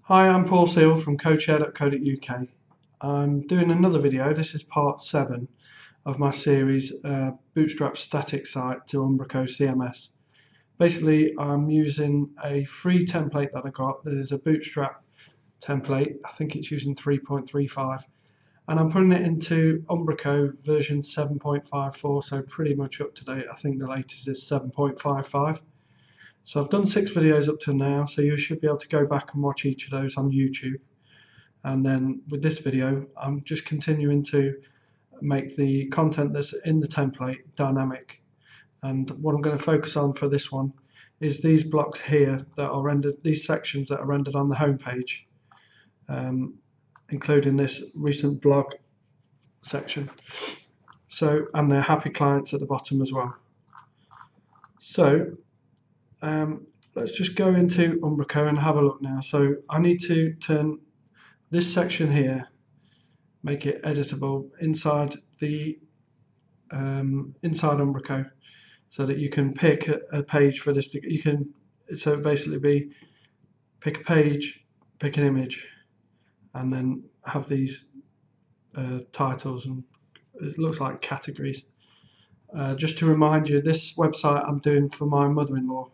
Hi, I'm Paul Seal from coachshare.co.uk. I'm doing another video. This is part 7 of my series Bootstrap Static Site to Umbraco CMS. Basically, I'm using a free template that I got. There's a Bootstrap template. I think it's using 3.35, and I'm putting it into Umbraco version 7.54, so pretty much up to date. I think the latest is 7.55. So I've done 6 videos up to now, so you should be able to go back and watch each of those on YouTube. And then with this video, I'm just continuing to make the content that's in the template dynamic. And what I'm going to focus on for this one is these blocks here that are rendered, these sections that are rendered on the home page, including this recent blog section. So, and they're happy clients at the bottom as well. So let's just go into Umbraco and have a look now. So I need to turn this section here, make it editable inside the inside Umbraco, so that you can pick a page for this. So basically be pick a page, pick an image, and then have these titles, and it looks like categories. Just to remind you, this website I'm doing for my mother-in-law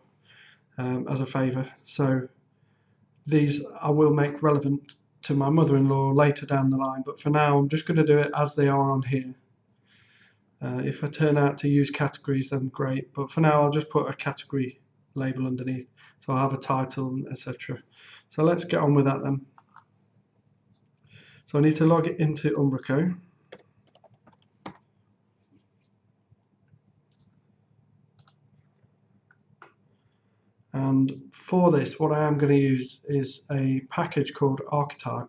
as a favour, so these I will make relevant to my mother-in-law later down the line, but for now I'm just going to do it as they are on here. If I turn out to use categories, then great, but for now I'll just put a category label underneath, so I'll have a title, etc. So let's get on with that then. So I need to log it into Umbraco. And for this, what I am going to use is a package called Archetype.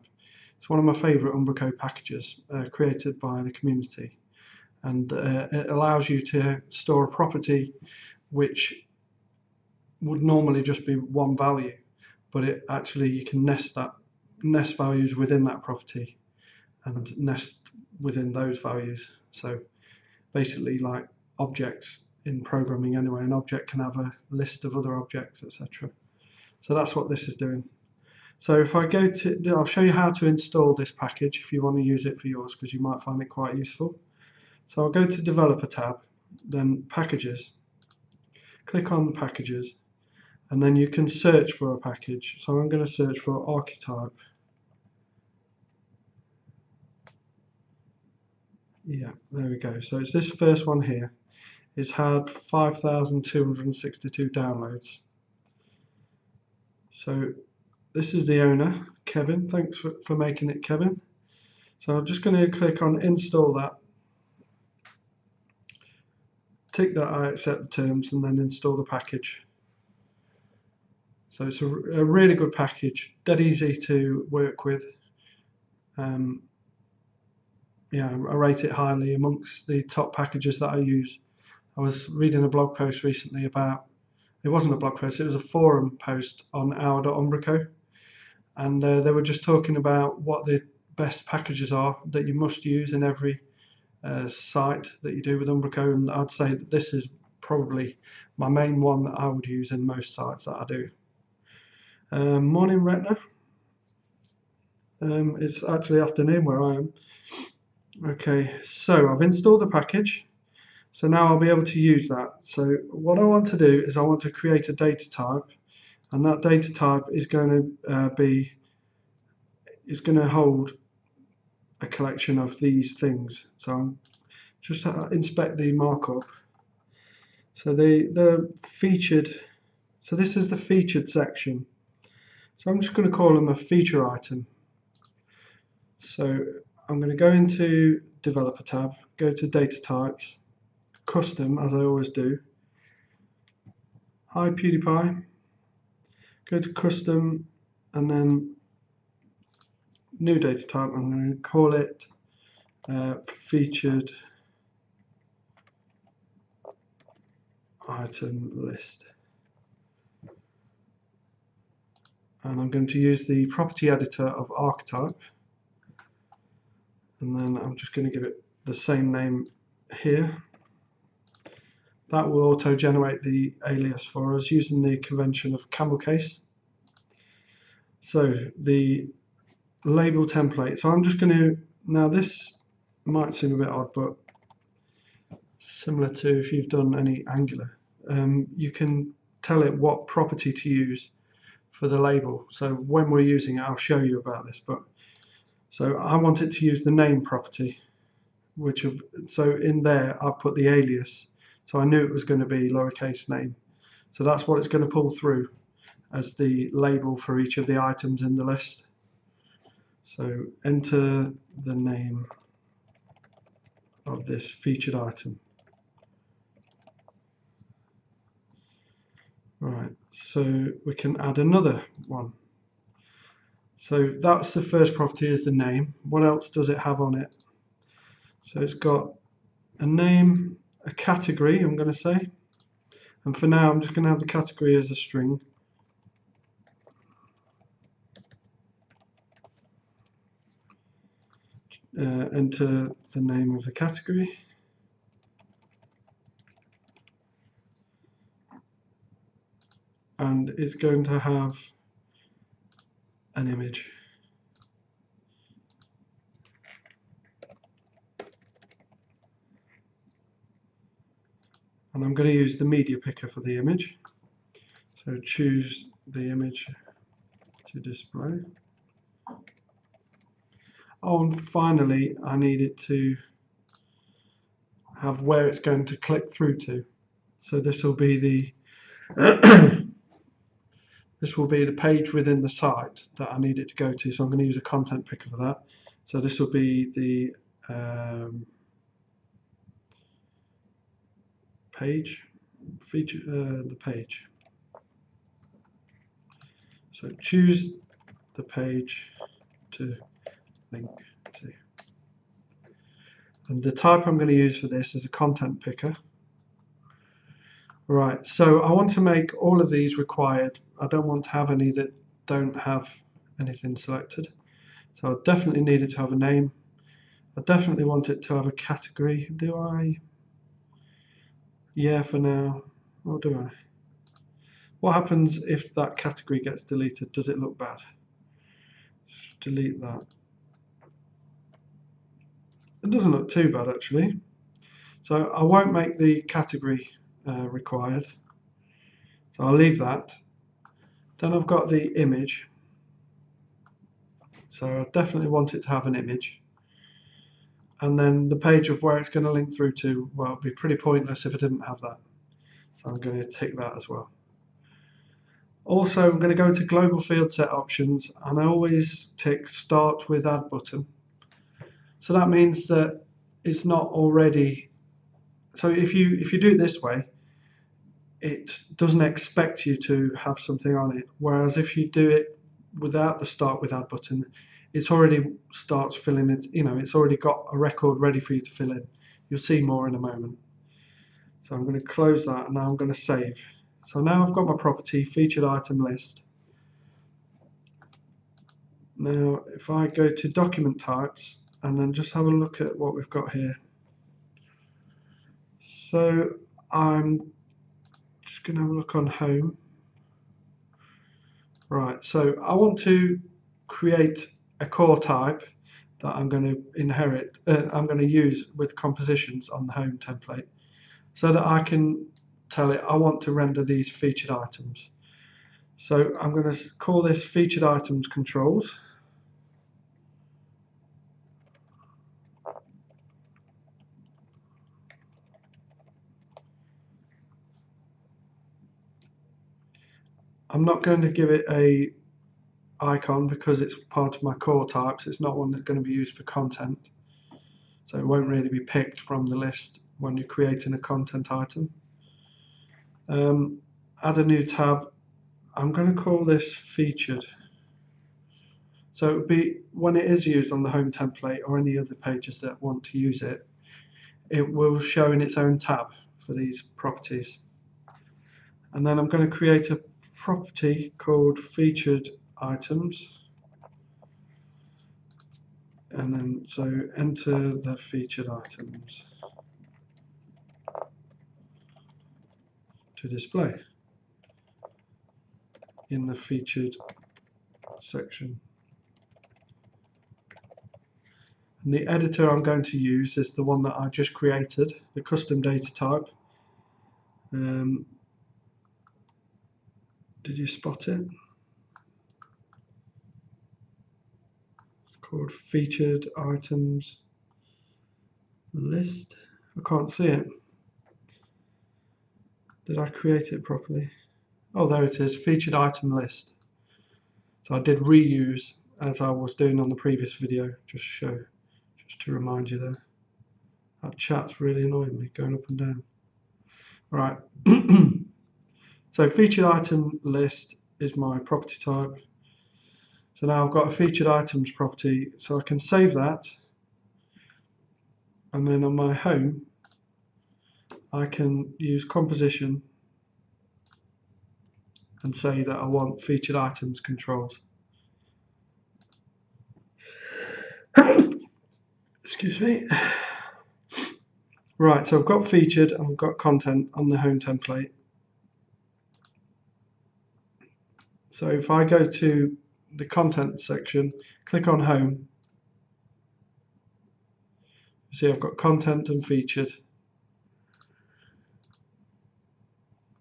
It's one of my favourite Umbraco packages created by the community, and it allows you to store a property which would normally just be one value, but it actually, you can nest values within that property and nest within those values. So basically, like objects in programming anyway, an object can have a list of other objects, etc. So that's what this is doing. So if I go to, I'll show you how to install this package if you want to use it for yours, because you might find it quite useful. So I'll go to Developer tab, then Packages, click on Packages, and then you can search for a package. So I'm going to search for Archetype. Yeah, there we go. So it's this first one here. It's had 5,262 downloads. So this is the owner, Kevin. Thanks for making it, Kevin. So I'm just going to click on install that. Tick that I accept the terms, and then install the package. So it's a really good package, dead easy to work with. Yeah, I rate it highly amongst the top packages that I use. I was reading a blog post recently about, it wasn't a blog post, it was a forum post on our.umbraco, and they were just talking about what the best packages are that you must use in every site that you do with Umbraco, and I'd say that this is probably my main one that I would use in most sites that I do. Morning, Retna. It's actually afternoon where I am. Okay, so I've installed the package, so now I'll be able to use that. So what I want to do is I want to create a data type, and that data type is going to hold a collection of these things. So I'm just inspect the markup. So the featured, so this is the featured section. So I'm just going to call them a feature item. So I'm going to go into Developer tab, go to Data Types, Custom, as I always do. Hi PewDiePie. Go to Custom, and then New Data Type. I'm going to call it Featured Item List. And I'm going to use the property editor of Archetype. And then I'm just going to give it the same name here. That will auto-generate the alias for us using the convention of camel case. So the label template. So I'm just going to, now this might seem a bit odd, but similar to if you've done any Angular, you can tell it what property to use for the label. So when we're using it, I'll show you about this. But so I want it to use the name property, so in there I've put the alias. So I knew it was going to be lowercase name. So that's what it's going to pull through as the label for each of the items in the list. So enter the name of this featured item. Right, so we can add another one. So that's the first property, is the name. What else does it have on it? So it's got a name, a category, I'm going to say. And for now, I'm just going to have the category as a string. Enter the name of the category. And it's going to have an image. And I'm going to use the media picker for the image. So choose the image to display. Oh, and finally, I need it to have where it's going to click through to. So this will be the this will be the page within the site that I need it to go to. So I'm going to use a content picker for that. So this will be the page feature, the page. So choose the page to link to. And the type I'm going to use for this is a content picker. Right, so I want to make all of these required. I don't want to have any that don't have anything selected. So I definitely need it to have a name. I definitely want it to have a category. Do I? Yeah, for now. Or do I? What happens if that category gets deleted? Does it look bad? Just delete that. It doesn't look too bad, actually. So I won't make the category required. So I'll leave that. Then I've got the image. So I definitely want it to have an image. And then the page of where it's going to link through to, well, it'd be pretty pointless if I didn't have that. So I'm going to tick that as well. Also, I'm going to go to global field set options, and I always tick start with add button. So that means that it's not already, so if you do it this way, it doesn't expect you to have something on it. Whereas if you do it without the start with add button, it's already starts filling it, it's already got a record ready for you to fill in. You'll see more in a moment. So I'm going to close that, and now I'm going to save. So now I've got my property featured item list. Now if I go to document types and then just have a look at what we've got here. So I'm just going to have a look on home. Right, so I want to create a core type that I'm going to inherit, I'm going to use with compositions on the home template, so that I can tell it I want to render these featured items. So I'm going to call this featured items controls. I'm not going to give it a icon because it's part of my core types. It's not one that's going to be used for content. So it won't really be picked from the list when you're creating a content item. Add a new tab. I'm going to call this featured. So it would be when it is used on the home template or any other pages that want to use it, it will show in its own tab for these properties. And then I'm going to create a property called featured items. And then so enter the featured items to display in the featured section. And the editor I'm going to use is the one that I just created, the custom data type. Did you spot it? It's called featured items list. I can't see it. Did I create it properly? Oh, there it is, featured item list. So I did reuse as I was doing on the previous video, just to remind you there. That chat's really annoying me, going up and down. Right. So featured item list is my property type. So now I've got a featured items property, so I can save that. And then on my home, I can use composition and say that I want featured items controls. Excuse me. Right, so I've got featured and I've got content on the home template. So if I go to the content section, click on home, you see I've got content and featured.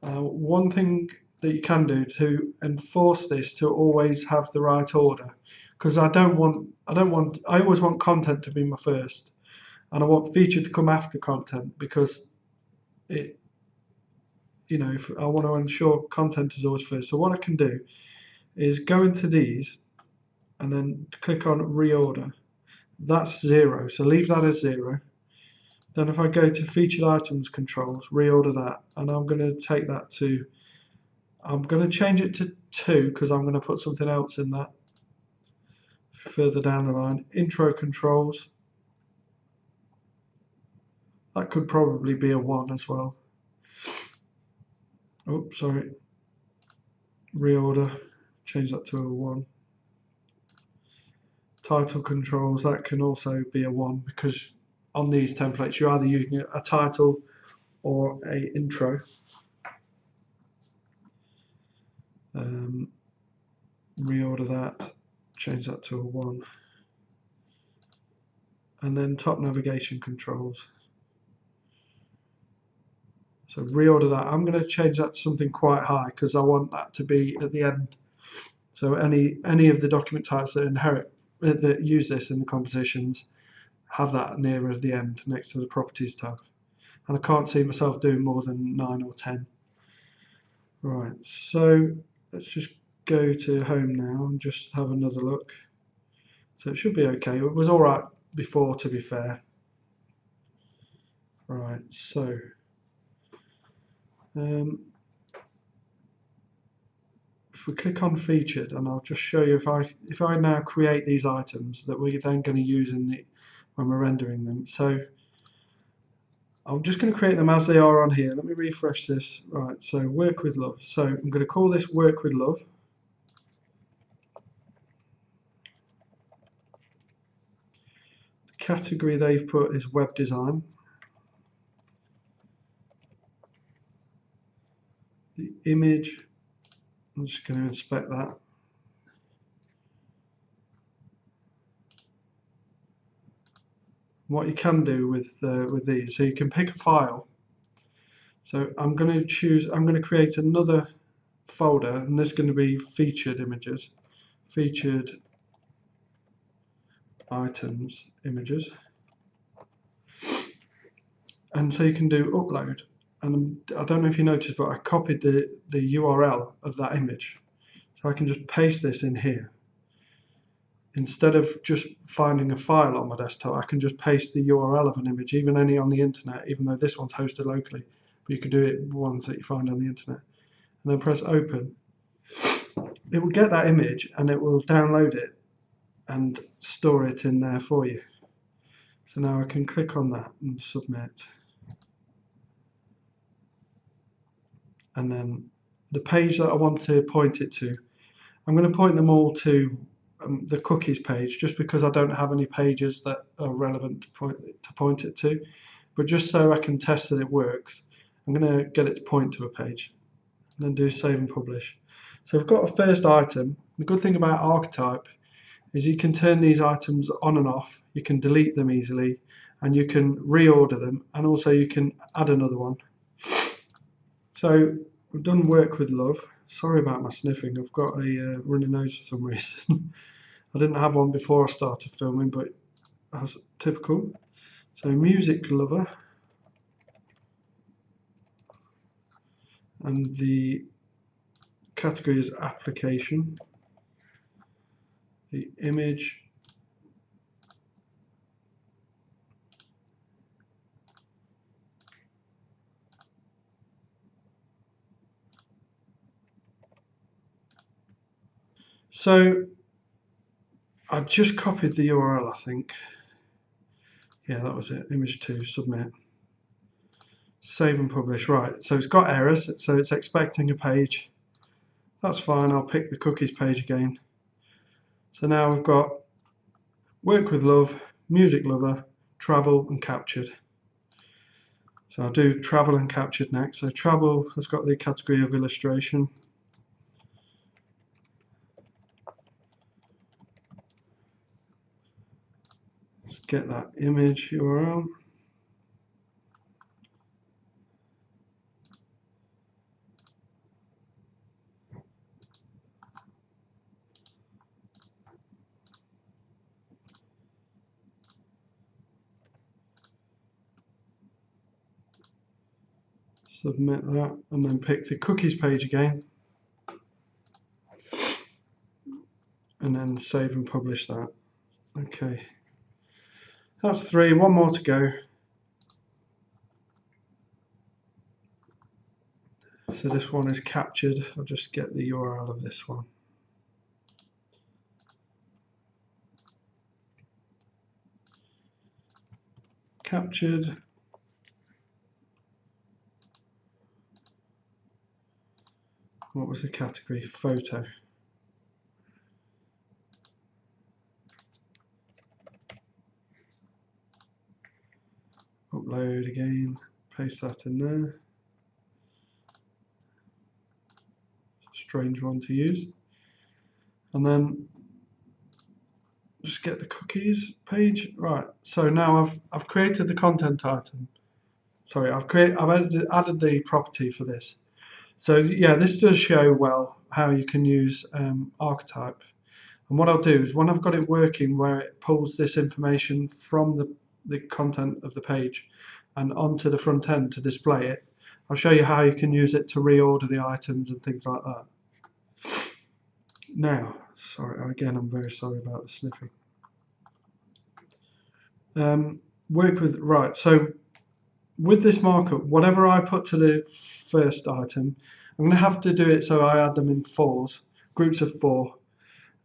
One thing that you can do to enforce this to always have the right order, because I always want content to be my first, and I want featured to come after content, because if I want to ensure content is always first. So what I can do is go into these and then click on reorder. That's 0, so leave that as 0. Then if I go to featured items controls, reorder that, and I'm going to take that to, I'm going to change it to 2 because I'm going to put something else in that further down the line. Intro controls, that could probably be a 1 as well. Oh, sorry. Reorder, change that to a 1. Title controls, that can also be a 1 because on these templates you're either using a title or a intro. Reorder that, change that to a 1. And then top navigation controls. So reorder that. I'm going to change that to something quite high because I want that to be at the end. So any of the document types that use this in the compositions have that nearer the end next to the properties tab. And I can't see myself doing more than 9 or 10. Right, so let's just go to home now and just have another look. So it should be okay. It was all right before, to be fair. Right, so if we click on featured, and I'll just show you if I now create these items that we're then going to use when we're rendering them. So I'm just going to create them as they are on here. Let me refresh this. Right, so work with love. So I'm going to call this work with love. The category they've put is web design. The image, I'm just going to inspect that. What you can do with these, so you can pick a file. So I'm going to create another folder, and this is going to be featured images, featured items images. And so you can do upload. And I don't know if you noticed, but I copied the URL of that image. So I can just paste this in here. Instead of just finding a file on my desktop, I can just paste the URL of an image, even any on the internet, even though this one's hosted locally. But you can do it ones that you find on the internet. And then press open. It will get that image and it will download it and store it in there for you. So now I can click on that and submit. And then the page that I want to point it to, I'm going to point them all to the cookies page, just because I don't have any pages that are relevant to point it to. But just so I can test that it works, I'm going to get it to point to a page and then do save and publish. So we've got a first item. The good thing about Archetype is you can turn these items on and off, you can delete them easily, and you can reorder them, and also you can add another one. So we've done work with love. Sorry about my sniffing, I've got a runny nose for some reason. I didn't have one before I started filming, but that's typical. So music lover, and the category is application. The image so I just copied the URL, I think. Yeah, that was it. Image 2, submit. Save and publish. Right, so it's got errors, so it's expecting a page. That's fine, I'll pick the cookies page again. So now we've got work with love, music lover, travel and captured. So I'll do travel and captured next. So travel has got the category of illustration. Let's get that image URL. Submit that, and then pick the cookies page again, and then save and publish that. Okay, that's 3, one more to go. So this one is captured. I'll just get the URL of this one. Captured. What was the category? Photo. Upload again, paste that in there. Strange one to use. And then just get the cookies page. Right, so now I've created the content item. Sorry, I've added the property for this. So yeah, this does show well how you can use Archetype. And what I'll do is when I've got it working where it pulls this information from the content of the page and onto the front end to display it, I'll show you how you can use it to reorder the items and things like that. Now, sorry, again, I'm very sorry about the sniffing. Right, so with this markup, whatever I put to the first item, I'm going to have to do it so I add them in 4s, groups of 4.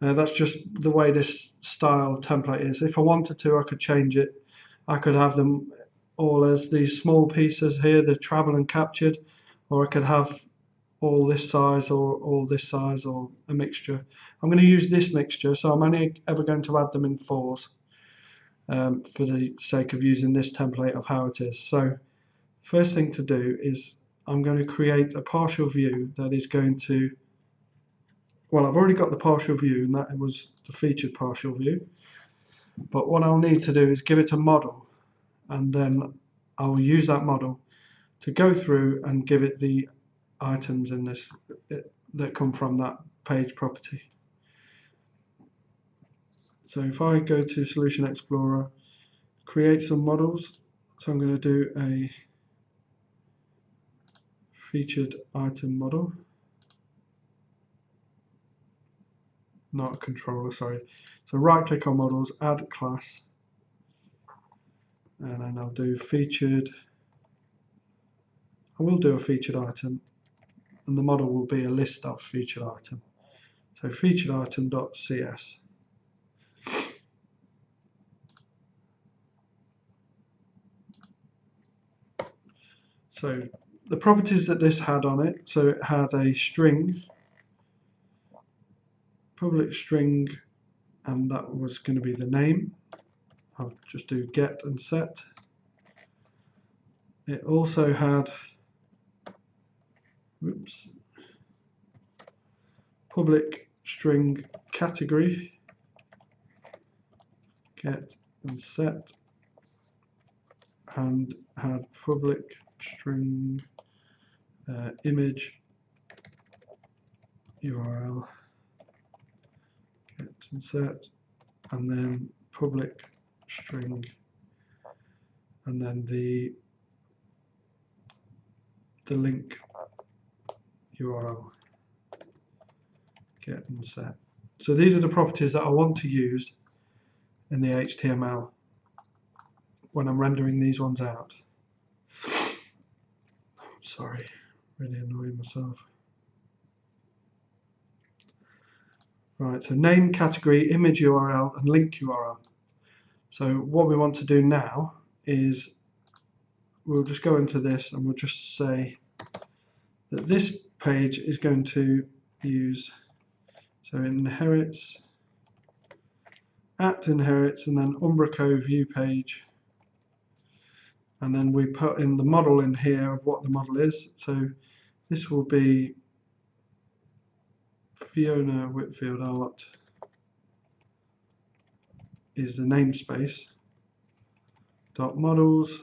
That's just the way this style template is. If I wanted to, I could change it. I could have them all as these small pieces here, the travel and captured, or I could have all this size or all this size or a mixture. I'm going to use this mixture, so I'm only ever going to add them in 4s for the sake of using this template of how it is. So first thing to do is I'm going to create a partial view that is going to, well, I've already got the partial view, and that was the featured partial view. But what I'll need to do is give it a model, and then I'll use that model to go through and give it the items in this that come from that page property. So if I go to Solution Explorer, create some models. So I'm going to do a featured item model. Not a controller, sorry. So right click on models, add class, and then I'll do featured. I will do a featured item, and the model will be a list of featured item. So featured item.cs. So the properties that this had on it, so it had a string, public string, and that was going to be the name. I'll just do get and set. It also had, whoops, public string category, get and set, and had public string image URL, get and set, and then public string, and then the link URL, get and set. So these are the properties that I want to use in the HTML when I'm rendering these ones out. Sorry, really annoying myself. Right, so name, category, image URL, and link URL. So what we want to do now is we'll just go into this and we'll just say that this page is going to use, so inherits, @inherits, and then Umbraco view page, and then we put in the model in here of what the model is. So this will be Fiona Whitfield Art is the namespace, dot models,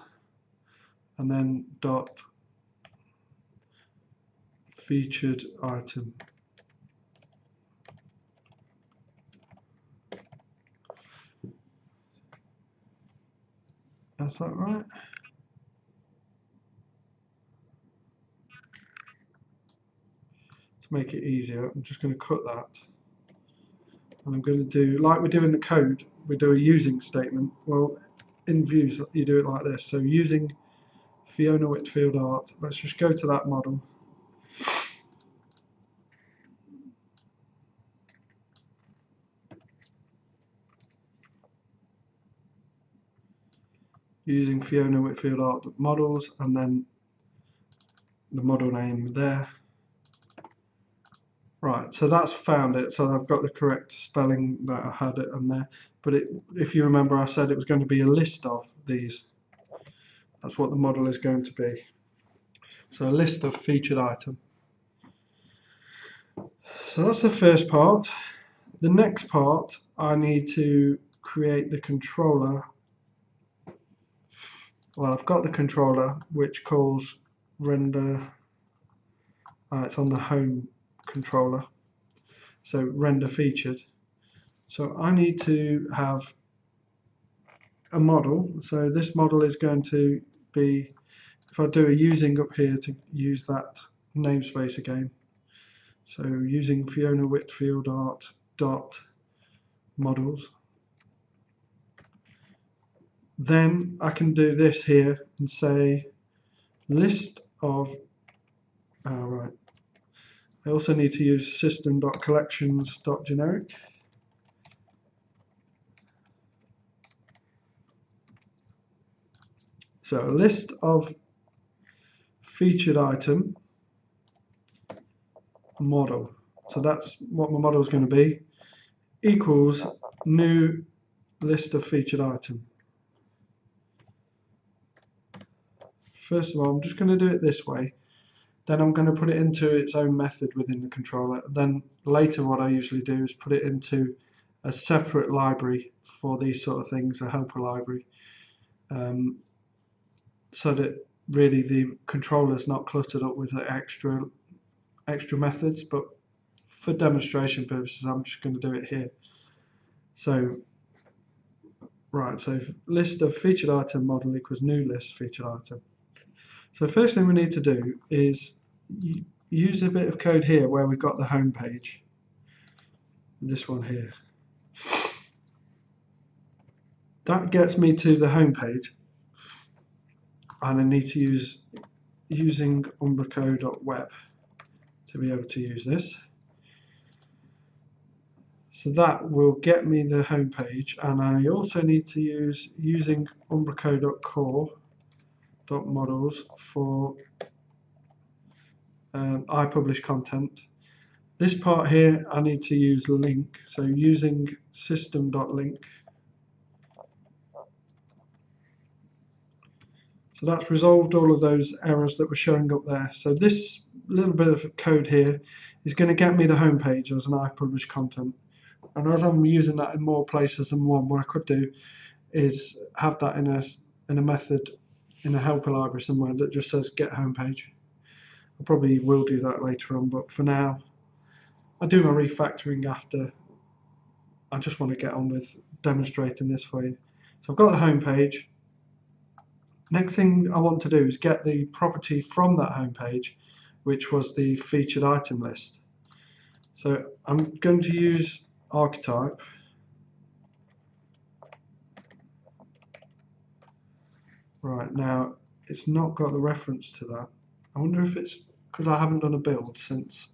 and then dot featured item. Is that right? To make it easier, I'm just going to cut that. And I'm going to do, like we do in the code, we do a using statement. Well, in views, you do it like this. So using Fiona Whitfield Art, let's just go to that model. Using Fiona Whitfield Art models, and then the model name there. Right, so that's found it, so I've got the correct spelling that I had it on there. But if you remember, I said it was going to be a list of these. That's what the model is going to be. So a list of featured item. So that's the first part. The next part, I need to create the controller. Well, I've got the controller which calls render. It's on the home controller. So render featured. So I need to have a model. So this model is going to be, if I do a using up here to use that namespace again. So using Fiona Whitfield Art dot models. Then I can do this here and say list of, right. I also need to use system.collections.generic. So a list of featured item model. So that's what my model is going to be, equals new list of featured item. First of all, I'm just going to do it this way. Then I'm going to put it into its own method within the controller. Then later what I usually do is put it into a separate library for these sort of things, a helper library, so that really the controller is not cluttered up with the extra methods. But for demonstration purposes, I'm just going to do it here. So right, so list of featured item model equals new list featured item. So first thing we need to do is use a bit of code here where we've got the home page. This one here. That gets me to the home page, and I need to use using umbraco.web to be able to use this. So that will get me the home page, and I also need to use using umbraco.core.models for I publish content. This part here I need to use link, so using system.link. So that's resolved all of those errors that were showing up there. So this little bit of code here is going to get me the home page as an I publish content. And as I'm using that in more places than one, what I could do is have that in a method, in a helper library somewhere that just says get homepage. I probably will do that later on, but for now, I do my refactoring after. I just want to get on with demonstrating this for you. So I've got the homepage. Next thing I want to do is get the property from that homepage, which was the featured item list. So I'm going to use Archetype. Right, now it's not got the reference to that. I wonder if it's because I haven't done a build since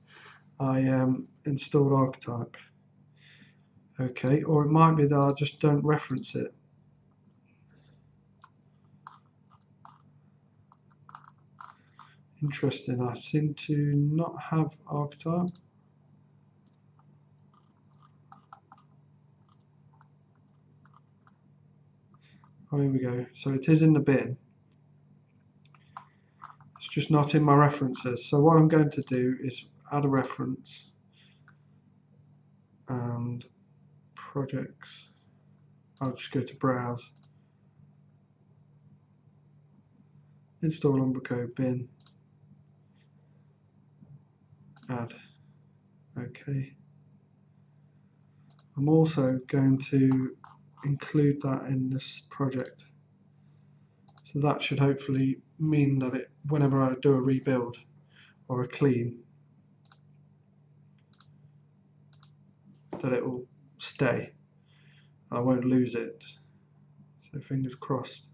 I installed Archetype. Okay, or it might be that I just don't reference it. Interesting, I seem to not have Archetype. Oh, here we go. So it is in the bin. It's just not in my references. So what I'm going to do is add a reference and projects. I'll just go to browse, install Umbraco bin, add. Okay. I'm also going to include that in this project. So that should hopefully mean that whenever I do a rebuild or a clean, that it will stay. I won't lose it. So fingers crossed.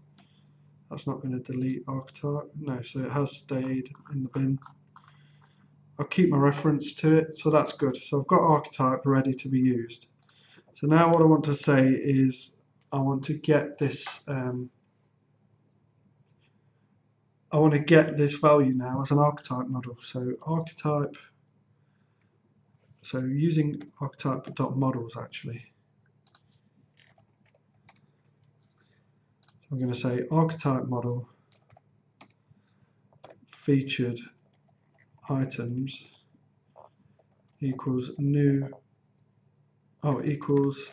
That's not going to delete Archetype. No, so it has stayed in the bin. I'll keep my reference to it, so that's good. So I've got Archetype ready to be used. So now what I want to say is I want to get this value now as an archetype model. So archetype, so using archetype.models actually. So I'm going to say archetype model featured items equals equals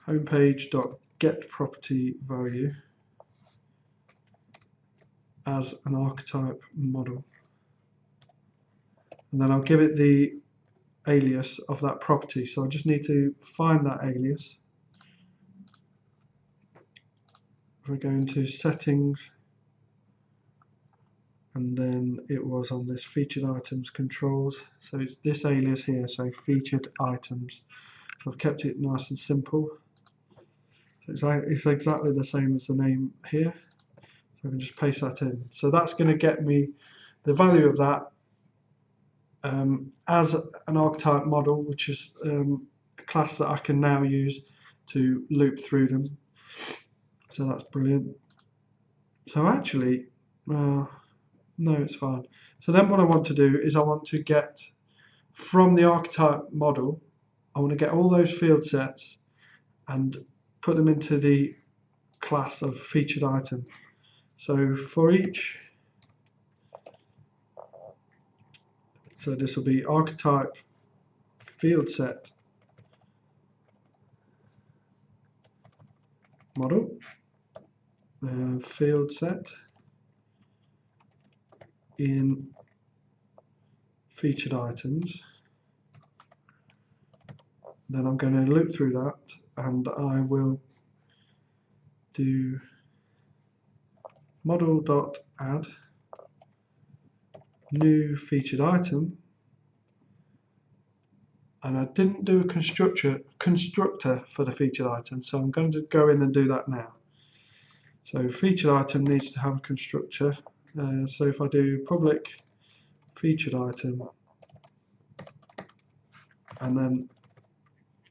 homepage.get property value as an archetype model, and then I'll give it the alias of that property. So I just need to find that alias. We're going to settings, and then it was on this featured items controls. So it's this alias here, so featured items. So I've kept it nice and simple. So it's exactly the same as the name here. So I can just paste that in. So that's going to get me the value of that as an archetype model, which is a class that I can now use to loop through them. So that's brilliant. So actually, no, it's fine. So then what I want to do is I want to get from the archetype model, I want to get all those field sets and put them into the class of featured item. So for each, so this will be archetype field set model, field set in featured items. Then I'm going to loop through that, and I will do model.add new featured item, and I didn't do a constructor for the featured item, so I'm going to go in and do that now. So featured item needs to have a constructor. So if I do public featured item, and then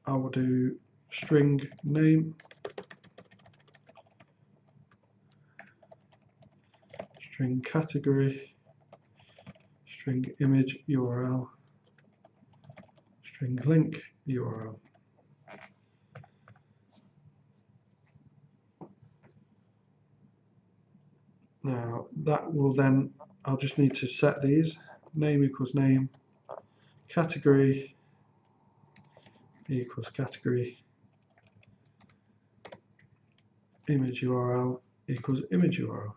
I will do string name, string category, string image URL, string link URL. Now that will then, I'll just need to set these. name equals name, category equals category, image URL equals image URL.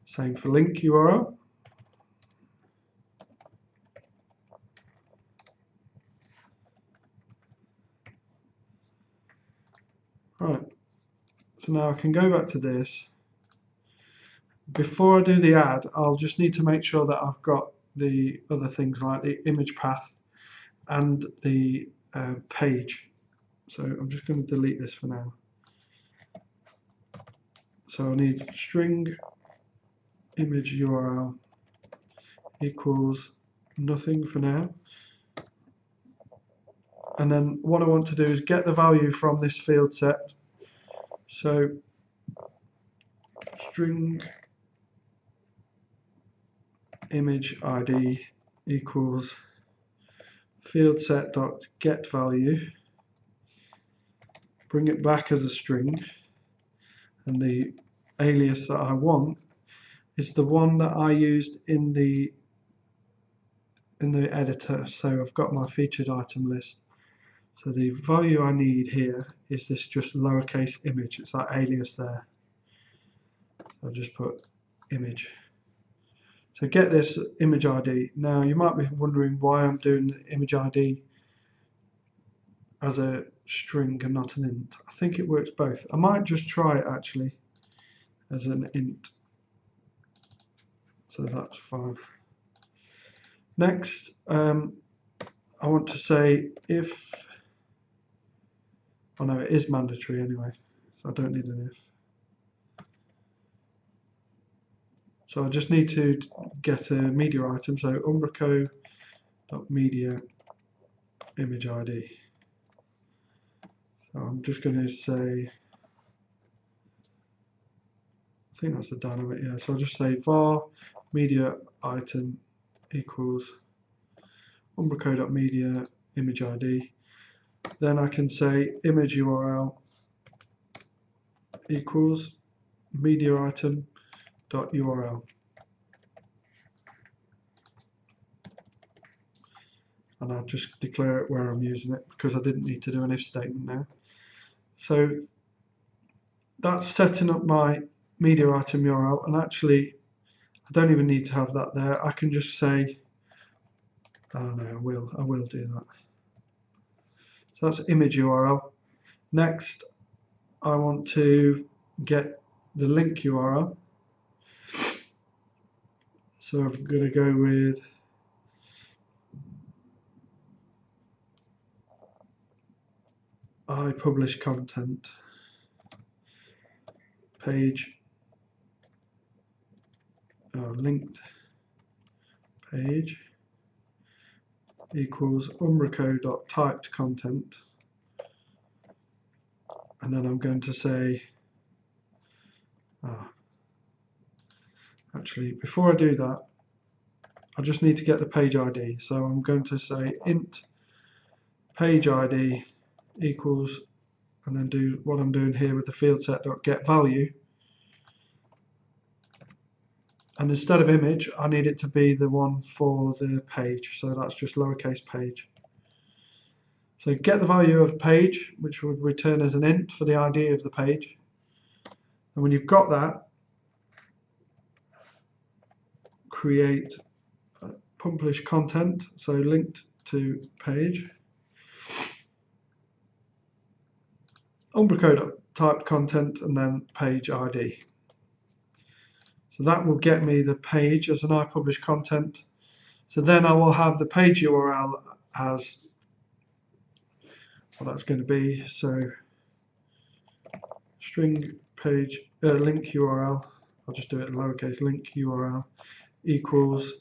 Same for link URL. Right, so now I can go back to this. Before I do the add, I'll just need to make sure that I've got the other things like the image path and the page. So I'm just going to delete this for now. So I need string image URL equals nothing for now. And then what I want to do is get the value from this field set. So string image ID equals field set dot get value. Bring it back as a string, and the alias that I want is the one that I used in the editor. So I've got my featured item list. So the value I need here is this just lowercase image. It's that alias there. I'll just put image. So get this image ID. Now you might be wondering why I'm doing the image ID as a string and not an int. I think it works both. I might just try it actually as an int. So that's fine. Next, I want to say if, oh no, it is mandatory anyway, so I don't need an if. So I just need to get a media item, so umbraco.media image ID. So I'm just going to say, I think that's the dynamic, yeah. So I'll just say var media item equals umbraco.media image ID. Then I can say image URL equals media item dot URL. And I'll just declare it where I'm using it because I didn't need to do an if statement now. So that's setting up my media item URL, and actually I don't even need to have that there. I can just say, oh no, I will do that. So that's image URL. Next, I want to get the link URL. So I'm going to go with I publish content page linked page equals umbraco.typed content, and then I'm going to say actually before I do that I just need to get the page ID, so I'm going to say int page ID equals, and then do what I'm doing here with the field set dot get value, and instead of image I need it to be the one for the page, so that's just lowercase page. So get the value of page, which would return as an int for the ID of the page, and when you've got that, create publish content, so linked to page, umbraco.typed content, and then page ID. So that will get me the page as an I publish content. So then I will have the page URL as what that's going to be. So string page link URL. I'll just do it in lowercase, link URL equals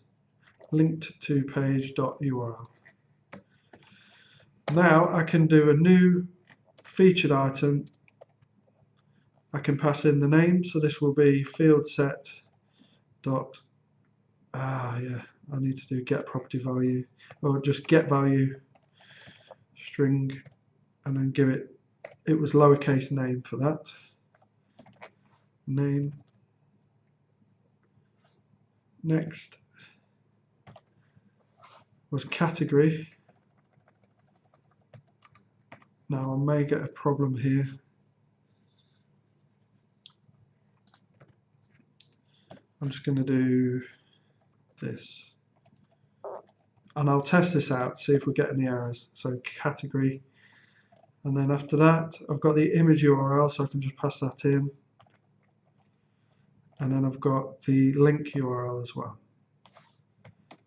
linked to page.url. Now I can do a new featured item. I can pass in the name, so this will be field set dot I need to do get property value, or just get value string, and then give it was lowercase name for that, name Next was category. Now I may get a problem here. I'm just going to do this. And I'll test this out, see if we get any errors. So category. And then after that, I've got the image URL, so I can just pass that in. And then I've got the link URL as well.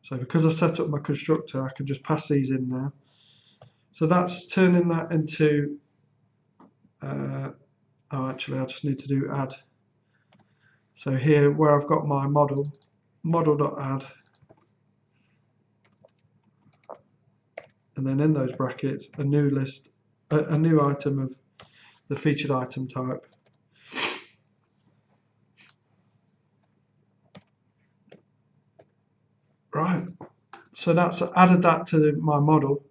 So because I set up my constructor, I can just pass these in now. So that's turning that into, oh actually I just need to do add. So here where I've got my model, model.add, and then in those brackets, a new list, a new item of the featured item type. Right, so that's added that to my model.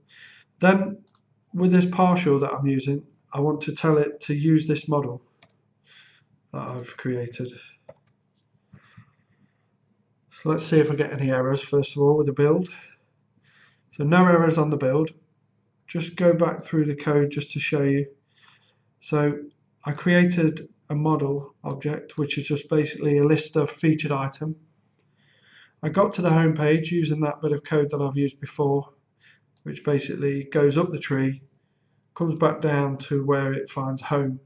Then with this partial that I'm using, I want to tell it to use this model that I've created. So let's see if I get any errors first of all with the build. So no errors on the build. Just go back through the code just to show you. So I created a model object, which is just basically a list of featured item. I got to the home page using that bit of code that I've used before, which basically goes up the tree, comes back down to where it finds home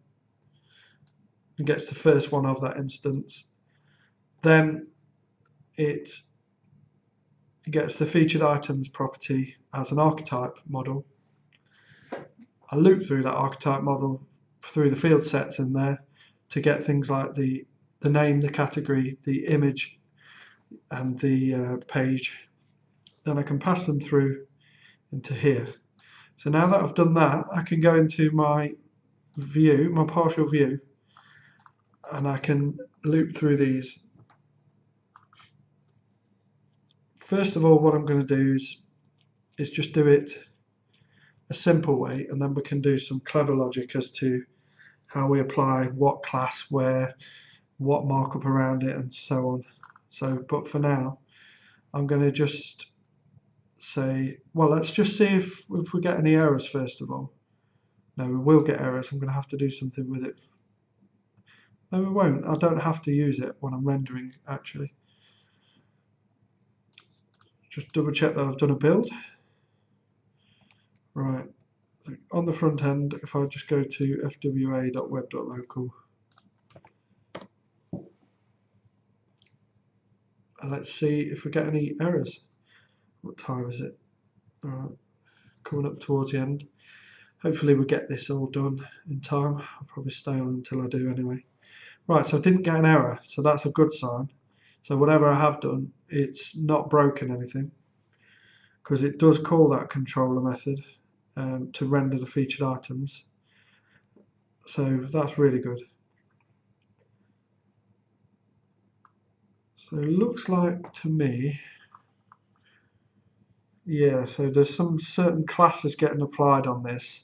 and gets the first one of that instance. Then it gets the featured items property as an archetype model. I loop through that archetype model through the field sets in there to get things like the name, the category, the image, and the page. Then I can pass them through into here. So now that I've done that, I can go into my view, my partial view, and I can loop through these. First of all, what I'm going to do is just do it a simple way, and then we can do some clever logic as to how we apply what class where, what markup around it, and so on. So, but for now, I'm going to just say, well, let's just see if we get any errors first of all. No, we will get errors. I'm going to have to do something with it. No, we won't. I don't have to use it when I'm rendering, actually. Just double check that I've done a build. Right. On the front end, if I just go to fwa.web.local, and let's see if we get any errors. What time is it? All right, coming up towards the end. Hopefully we'll get this all done in time. I'll probably stay on until I do anyway. Right, so I didn't get an error, so that's a good sign. So whatever I have done, it's not broken anything, because it does call that controller method to render the featured items. So that's really good. So it looks like to me, yeah, so there's some certain classes getting applied on this,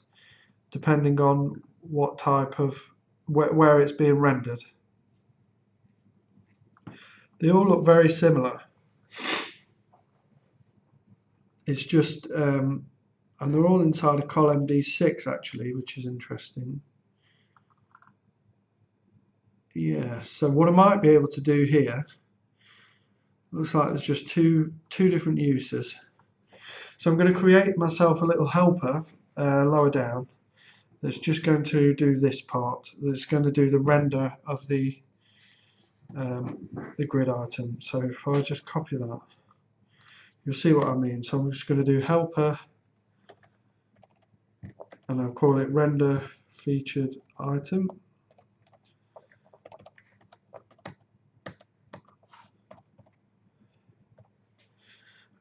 depending on what type of, where it's being rendered. They all look very similar. It's just, and they're all inside a column D6 actually, which is interesting. Yeah, so what I might be able to do here, looks like there's just two different uses. So I'm going to create myself a little helper lower down that's just going to do this part. That's going to do the render of the grid item. So if I just copy that, you'll see what I mean. So I'm just going to do helper, and I'll call it render featured item.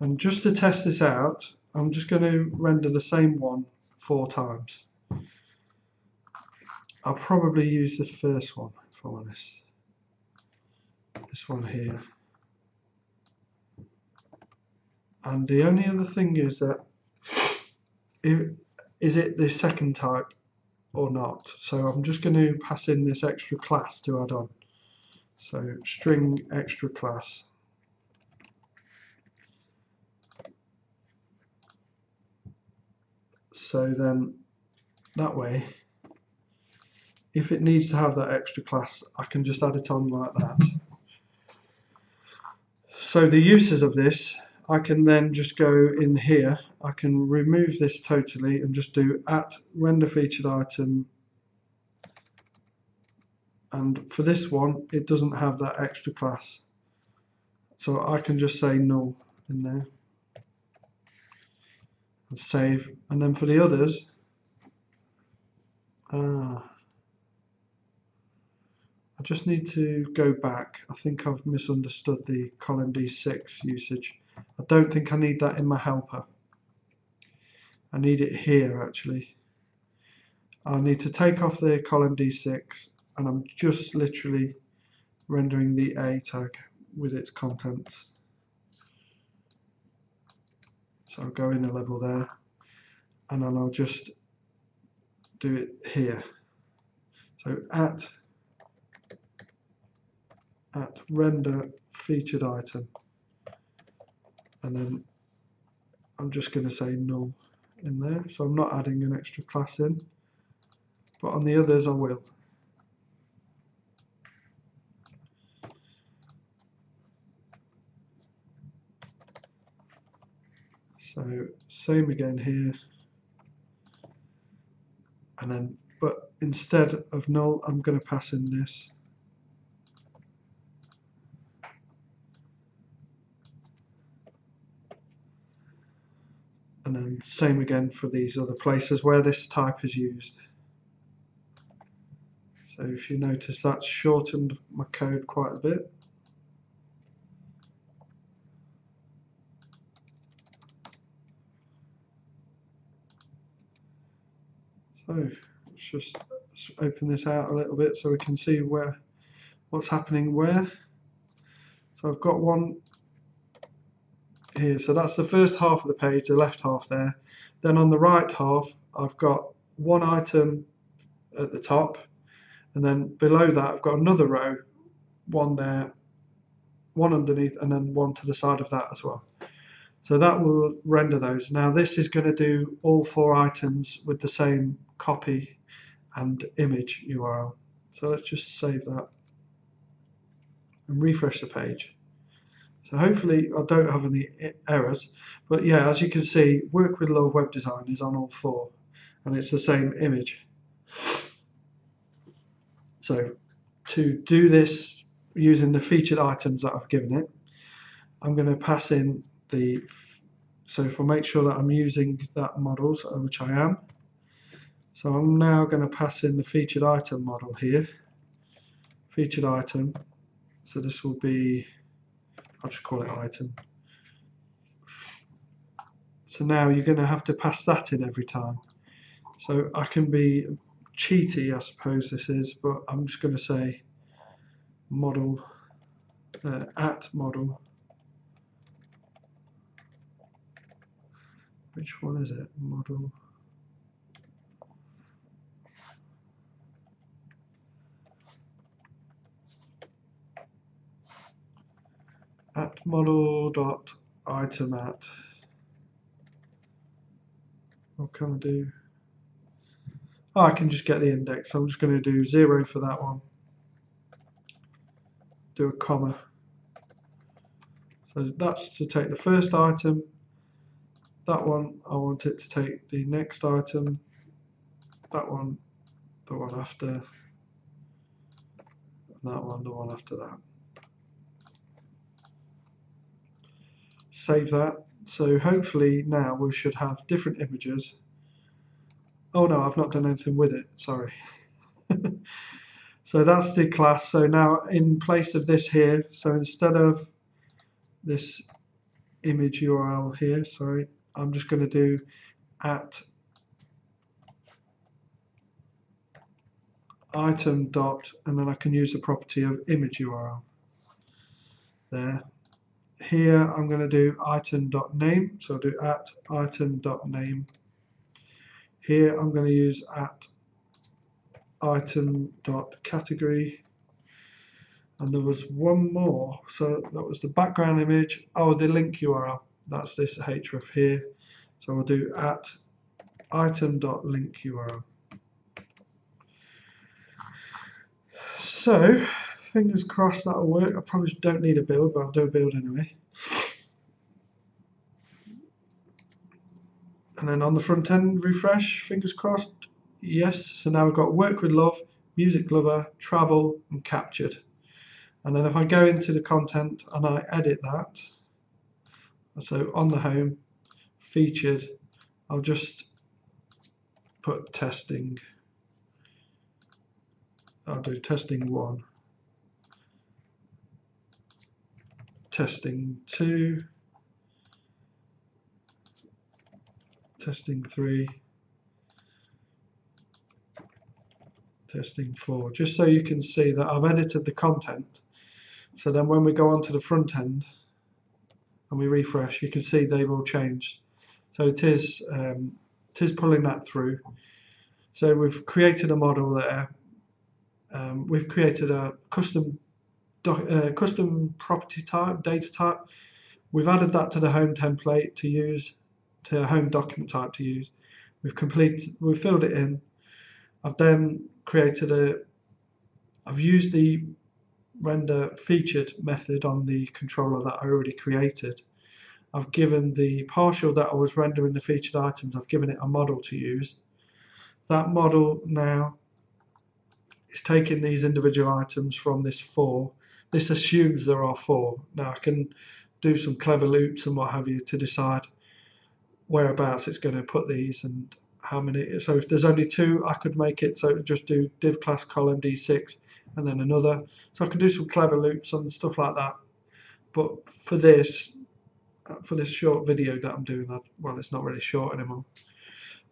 And just to test this out, I'm just going to render the same one 4 times. I'll probably use the first one, if I'm honest. This one here. And the only other thing is that, is it the second type or not? So I'm just going to pass in this extra class to add on. So string extra class. So then that way, if it needs to have that extra class, I can just add it on like that. So the uses of this, I can then just go in here, I can remove this totally and just do @render featured item, and for this one it doesn't have that extra class, so I can just say null in there and save. And then for the others, I just need to go back. I think I've misunderstood the column D6 usage. I don't think I need that in my helper. I need it here actually. I need to take off the column D6, and I'm just literally rendering the A tag with its contents. So I'll go in a level there, and then I'll just do it here. So at render featured item, and then I'm just going to say null in there, so I'm not adding an extra class in, but on the others I will. So same again here, and then but instead of null I'm going to pass in this. And then same again for these other places where this type is used. So if you notice, that's shortened my code quite a bit. So let's just open this out a little bit so we can see what's happening where. So I've got one here, so that's the first half of the page, the left half there. Then on the right half I've got one item at the top, and then below that I've got another row, one there, one underneath, and then one to the side of that as well. So that will render those. Now this is going to do all 4 items with the same copy and image URL. So let's just save that and refresh the page. So hopefully I don't have any errors, but yeah, as you can see, Work with Love Web Design is on all 4, and it's the same image. So to do this using the featured items that I've given it, I'm going to pass in so if I make sure that I'm using that models, which I am, so I'm now going to pass in the featured item model here, featured item, so this will be, I'll just call it item. So now you're going to have to pass that in every time. So I can be cheaty, I suppose this is, but I'm just going to say model, @model. Which one is it? Model. @model.item at. What can I do? Oh, I can just get the index. So I'm just going to do 0 for that one. Do a comma. So that's to take the first item. That one, I want it to take the next item. That one, the one after. And that one, the one after that. Save that. So hopefully now we should have different images. Oh no, I've not done anything with it, sorry. So that's the class. So now in place of this here, so instead of this image URL here, sorry, I'm just going to do @item dot, and then I can use the property of image URL there. Here I'm going to do item.name, so I'll do @item.name. Here I'm going to use @item.category, and there was one more, so that was the background image. Oh, the link URL, that's this href here, so I'll do item.link URL. So, fingers crossed that'll work. I probably don't need a build, but I'll do a build anyway. And then on the front end, refresh, fingers crossed. Yes, so now we've got work with love, music lover, travel, and captured. And then if I go into the content and I edit that, so on the home, featured, I'll just put testing. I'll do testing 1, testing 2, testing 3, testing 4, just so you can see that I've edited the content. So then when we go onto the front end and we refresh, you can see they've all changed. So it is pulling that through. So we've created a model there. We've created a custom property type, data type. We've added that to the home template to use, to home document type to use. We've filled it in. I've then I've used the render featured method on the controller that I already created. I've given the partial that I was rendering the featured items, I've given it a model to use. That model now is taking these individual items from this 4. This assumes there are 4. Now I can do some clever loops and what have you to decide whereabouts it's going to put these and how many. So if there's only 2, I could make it so it would just do div class column d6 and then another. So I can do some clever loops and stuff like that. But for this short video that I'm doing, well, it's not really short anymore.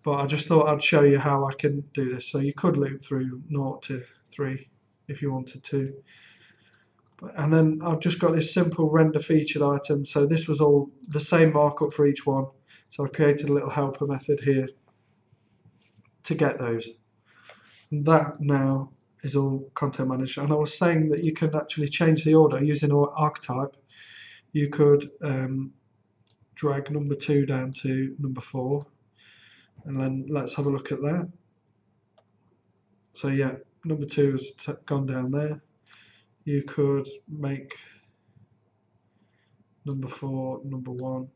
But I just thought I'd show you how I can do this. So you could loop through 0 to 3 if you wanted to. And then I've just got this simple render featured item. So this was all the same markup for each one. So I created a little helper method here to get those. And that now is all content managed. And I was saying that you can actually change the order using Archetype. You could drag number 2 down to number 4. And then let's have a look at that. So yeah, number 2 has gone down there. You could make number 4 number 1.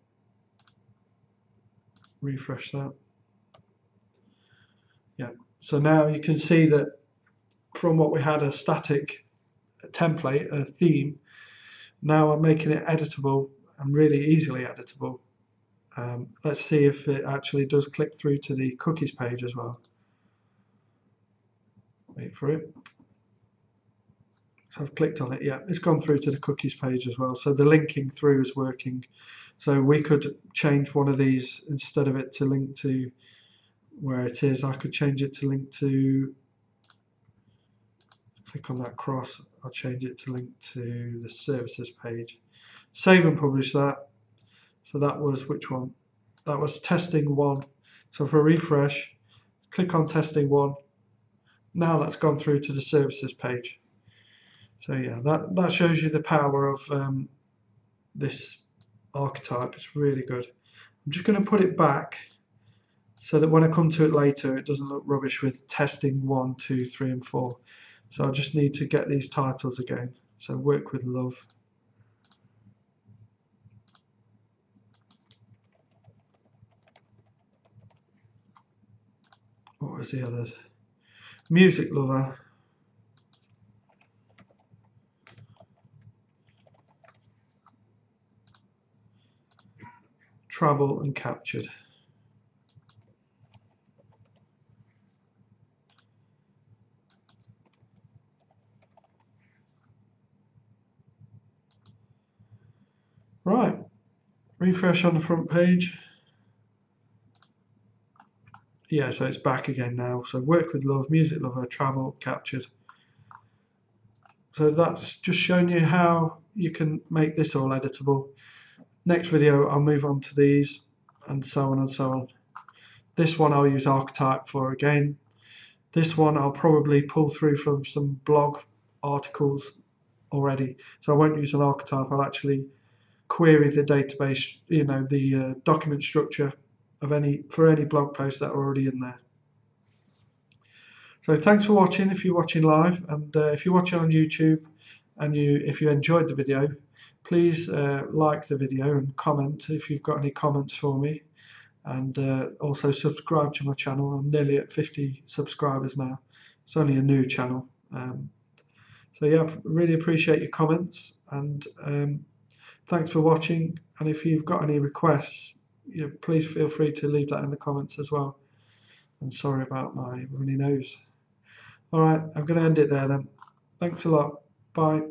Refresh that. Yeah, so now you can see that from what we had a static template, a theme, now I'm making it editable and really easily editable. Let's see if it actually does click through to the cookies page as well. Wait for it. So I've clicked on it, yeah, it's gone through to the cookies page as well. So the linking through is working. So we could change one of these, instead of it to link to where it is, I could change it to link to, click on that cross, I'll change it to link to the services page. Save and publish that. So that was which one? That was testing 1. So for a refresh, click on testing 1. Now that's gone through to the services page. So yeah, that shows you the power of this archetype. It's really good. I'm just going to put it back so that when I come to it later, it doesn't look rubbish with testing 1, 2, 3, and 4. So I just need to get these titles again. So work with love. What was the others? Music lover. Travel and captured. Right, refresh on the front page. Yeah, so it's back again now. So work with love, music lover, travel, captured. So that's just showing you how you can make this all editable. Next video I'll move on to these and so on and so on. This one I'll use Archetype for again. This one I'll probably pull through from some blog articles already. So I won't use an Archetype, I'll actually query the database, the document structure for any blog posts that are already in there. So thanks for watching if you're watching live, and if you're watching on YouTube and if you enjoyed the video, please like the video and comment if you've got any comments for me, and also subscribe to my channel. I'm nearly at 50 subscribers now. It's only a new channel. So yeah, really appreciate your comments, and thanks for watching. And if you've got any requests, please feel free to leave that in the comments as well. And sorry about my runny nose. All right, I'm going to end it there then. Thanks a lot. Bye.